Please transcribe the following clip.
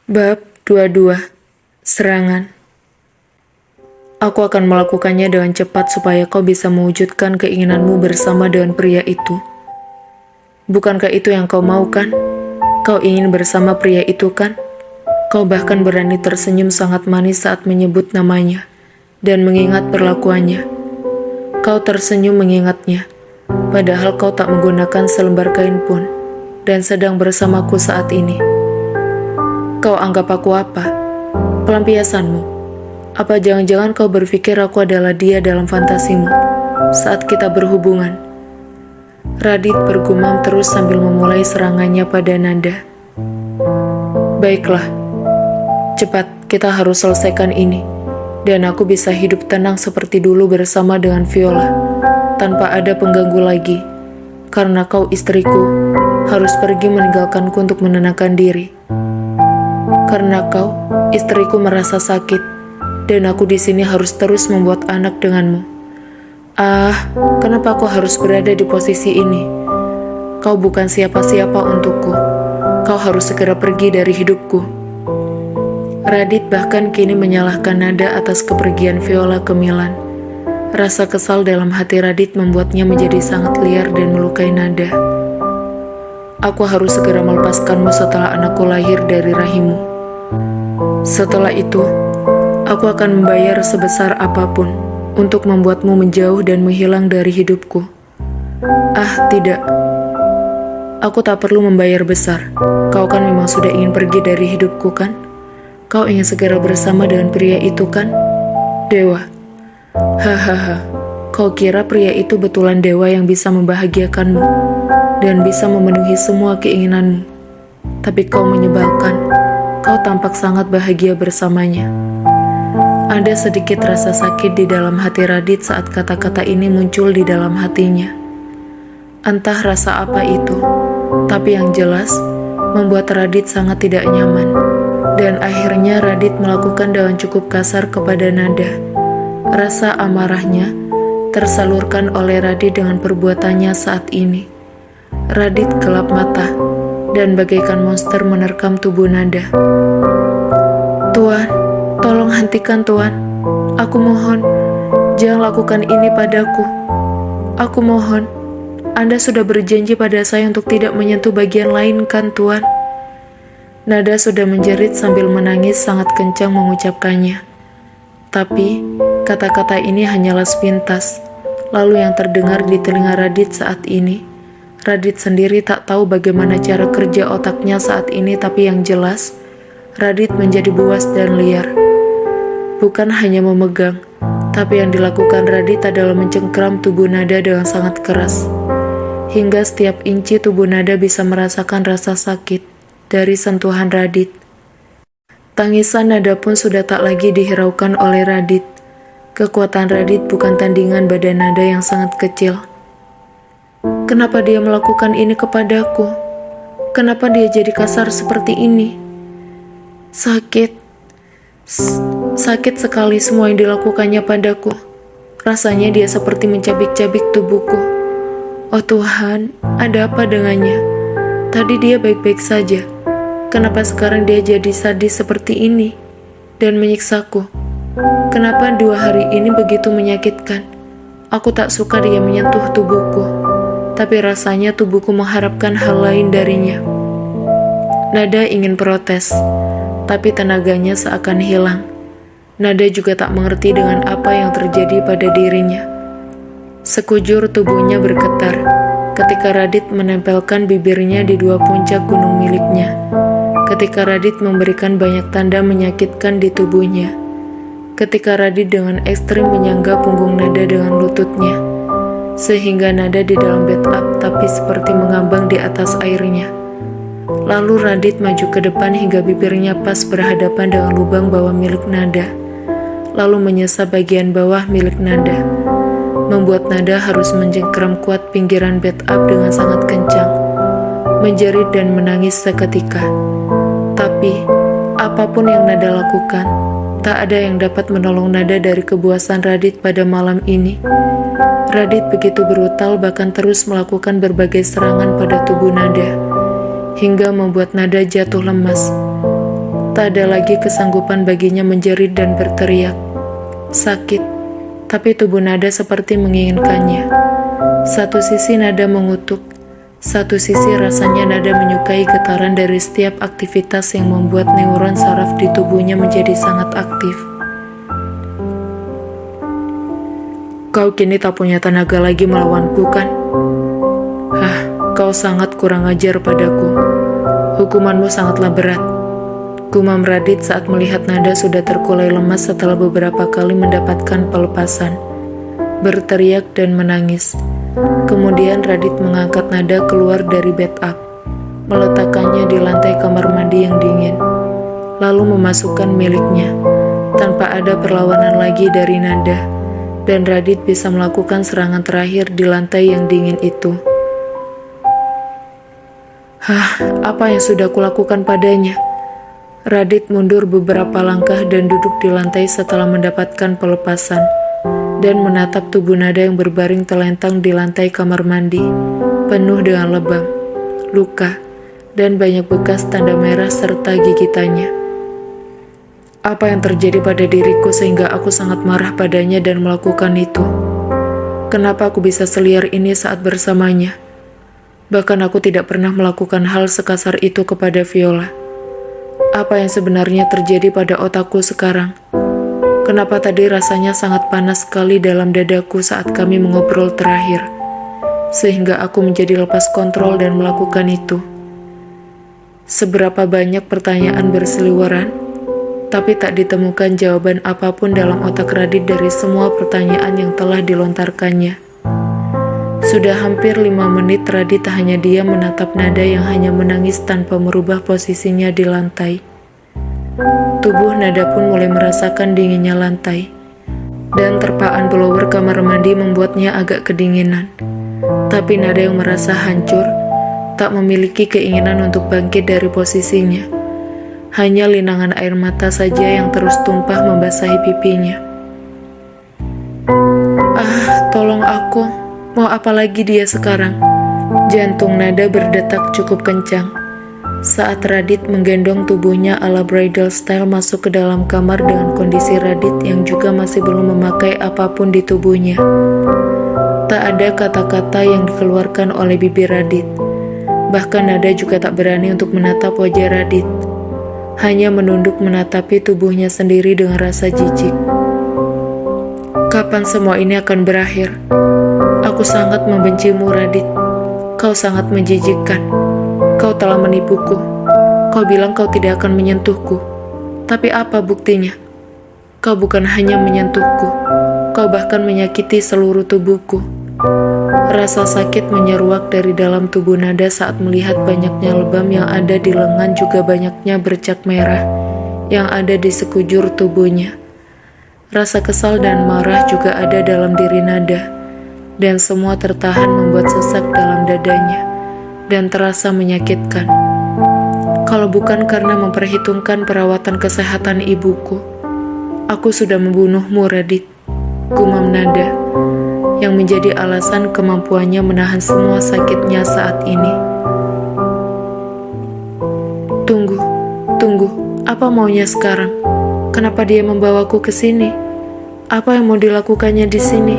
Bab 22. Serangan. Aku akan melakukannya dengan cepat supaya kau bisa mewujudkan keinginanmu bersama dengan pria itu. Bukankah itu yang kau mau kan? Kau ingin bersama pria itu kan? Kau bahkan berani tersenyum sangat manis saat menyebut namanya dan mengingat perlakuannya. Kau tersenyum mengingatnya, padahal kau tak menggunakan selembar kain pun dan sedang bersamaku saat ini. Kau anggap aku apa? Pelampiasanmu? Apa jangan-jangan kau berpikir aku adalah dia dalam fantasimu saat kita berhubungan? Radit bergumam terus sambil memulai serangannya pada Nada. Baiklah, cepat kita harus selesaikan ini, dan aku bisa hidup tenang seperti dulu bersama dengan Viola, tanpa ada pengganggu lagi, karena kau istriku harus pergi meninggalkanku untuk menenangkan diri. Karena kau, istriku merasa sakit, dan aku di sini harus terus membuat anak denganmu. Kenapa aku harus berada di posisi ini? Kau bukan siapa-siapa untukku. Kau harus segera pergi dari hidupku. Radit bahkan kini menyalahkan Nada atas kepergian Viola ke Milan. Rasa kesal dalam hati Radit membuatnya menjadi sangat liar dan melukai Nada. Aku harus segera melepaskanmu setelah anakku lahir dari rahimmu. Setelah itu, aku akan membayar sebesar apapun untuk membuatmu menjauh dan menghilang dari hidupku. Tidak. Aku tak perlu membayar besar. Kau kan memang sudah ingin pergi dari hidupku kan? Kau ingin segera bersama dengan pria itu kan? Dewa. Hahaha. Kau kira pria itu betulan dewa yang bisa membahagiakanmu dan bisa memenuhi semua keinginanmu. Tapi kau menyebalkan. Kau tampak sangat bahagia bersamanya. Ada sedikit rasa sakit di dalam hati Radit saat kata-kata ini muncul di dalam hatinya. Entah rasa apa itu, tapi yang jelas membuat Radit sangat tidak nyaman. Dan akhirnya Radit melakukan dengan cukup kasar kepada Nada. Rasa amarahnya tersalurkan oleh Radit dengan perbuatannya saat ini. Radit gelap mata dan bagaikan monster menerkam tubuh Nada. Tuan, tolong hentikan Tuan. Aku mohon, jangan lakukan ini padaku. Aku mohon, Anda sudah berjanji pada saya untuk tidak menyentuh bagian lain kan Tuan? Nada sudah menjerit sambil menangis sangat kencang mengucapkannya. Tapi, kata-kata ini hanyalah sepintas, lalu yang terdengar di telinga Radit saat ini. Radit sendiri tak tahu bagaimana cara kerja otaknya saat ini, tapi yang jelas, Radit menjadi buas dan liar. Bukan hanya memegang, tapi yang dilakukan Radit adalah mencengkram tubuh Nada dengan sangat keras. Hingga setiap inci tubuh Nada bisa merasakan rasa sakit dari sentuhan Radit. Tangisan Nada pun sudah tak lagi dihiraukan oleh Radit. Kekuatan Radit bukan tandingan badan Nada yang sangat kecil. Kenapa dia melakukan ini kepadaku? Kenapa dia jadi kasar seperti ini? Sakit. Sakit sekali semua yang dilakukannya padaku. Rasanya dia seperti mencabik-cabik tubuhku. Oh Tuhan, ada apa dengannya? Tadi dia baik-baik saja. Kenapa sekarang dia jadi sadis seperti ini dan menyiksaku? Kenapa 2 hari ini begitu menyakitkan? Aku tak suka dia menyentuh tubuhku. Tapi rasanya tubuhku mengharapkan hal lain darinya. Nada ingin protes, tapi tenaganya seakan hilang. Nada juga tak mengerti dengan apa yang terjadi pada dirinya. Sekujur tubuhnya bergetar ketika Radit menempelkan bibirnya di 2 puncak gunung miliknya. Ketika Radit memberikan banyak tanda menyakitkan di tubuhnya. Ketika Radit dengan ekstrim menyangga punggung Nada dengan lututnya. Sehingga Nada di dalam bathtub tapi seperti mengambang di atas airnya. Lalu Radit maju ke depan hingga bibirnya pas berhadapan dengan lubang bawah milik Nada. Lalu menyesap bagian bawah milik Nada. Membuat Nada harus mencengkeram kuat pinggiran bathtub dengan sangat kencang. Menjerit dan menangis seketika. Tapi, apapun yang Nada lakukan, tak ada yang dapat menolong Nada dari kebuasan Radit pada malam ini. Radit begitu brutal bahkan terus melakukan berbagai serangan pada tubuh Nada, hingga membuat Nada jatuh lemas. Tak ada lagi kesanggupan baginya menjerit dan berteriak. Sakit, tapi tubuh Nada seperti menginginkannya. Satu sisi Nada mengutuk, satu sisi rasanya Nada menyukai getaran dari setiap aktivitas yang membuat neuron saraf di tubuhnya menjadi sangat aktif. Kau kini tak punya tenaga lagi melawanku, kan? Kau sangat kurang ajar padaku. Hukumanmu sangatlah berat. Gumam Radit saat melihat Nada sudah terkulai lemas setelah beberapa kali mendapatkan pelepasan. Berteriak dan menangis. Kemudian Radit mengangkat Nada keluar dari bathtub, meletakkannya di lantai kamar mandi yang dingin, lalu memasukkan miliknya, tanpa ada perlawanan lagi dari Nada, dan Radit bisa melakukan serangan terakhir di lantai yang dingin itu. Apa yang sudah kulakukan padanya? Radit mundur beberapa langkah dan duduk di lantai setelah mendapatkan pelepasan, dan menatap tubuh Nada yang berbaring telentang di lantai kamar mandi, penuh dengan lebam, luka, dan banyak bekas tanda merah serta gigitannya. Apa yang terjadi pada diriku sehingga aku sangat marah padanya dan melakukan itu? Kenapa aku bisa seliar ini saat bersamanya? Bahkan aku tidak pernah melakukan hal sekasar itu kepada Viola. Apa yang sebenarnya terjadi pada otakku sekarang? Kenapa tadi rasanya sangat panas sekali dalam dadaku saat kami mengobrol terakhir, sehingga aku menjadi lepas kontrol dan melakukan itu? Seberapa banyak pertanyaan berseliweran, tapi tak ditemukan jawaban apapun dalam otak Radit dari semua pertanyaan yang telah dilontarkannya. Sudah hampir 5 menit Radit hanya diam menatap Nada yang hanya menangis tanpa merubah posisinya di lantai. Tubuh Nada pun mulai merasakan dinginnya lantai, dan terpaan blower kamar mandi membuatnya agak kedinginan. Tapi Nada yang merasa hancur, tak memiliki keinginan untuk bangkit dari posisinya. Hanya linangan air mata saja yang terus tumpah membasahi pipinya. Tolong aku. Mau apa lagi dia sekarang? Jantung Nada berdetak cukup kencang saat Radit menggendong tubuhnya ala bridal style masuk ke dalam kamar dengan kondisi Radit yang juga masih belum memakai apapun di tubuhnya. Tak ada kata-kata yang dikeluarkan oleh bibir Radit. Bahkan Nada juga tak berani untuk menatap wajah Radit. Hanya menunduk menatapi tubuhnya sendiri dengan rasa jijik. Kapan semua ini akan berakhir? Aku sangat membencimu, Radit. Kau sangat menjijikkan. Kau telah menipuku. Kau bilang kau tidak akan menyentuhku. Tapi apa buktinya? Kau bukan hanya menyentuhku, kau bahkan menyakiti seluruh tubuhku. Rasa sakit menyeruak dari dalam tubuh Nada saat melihat banyaknya lebam yang ada di lengan, juga banyaknya bercak merah yang ada di sekujur tubuhnya. Rasa kesal dan marah juga ada dalam diri Nada, dan semua tertahan membuat sesak dalam dadanya dan terasa menyakitkan. Kalau bukan karena memperhitungkan perawatan kesehatan ibuku, aku sudah membunuhmu, Radit, gumam Nada, yang menjadi alasan kemampuannya menahan semua sakitnya saat ini. Tunggu, apa maunya sekarang? Kenapa dia membawaku ke sini? Apa yang mau dilakukannya di sini?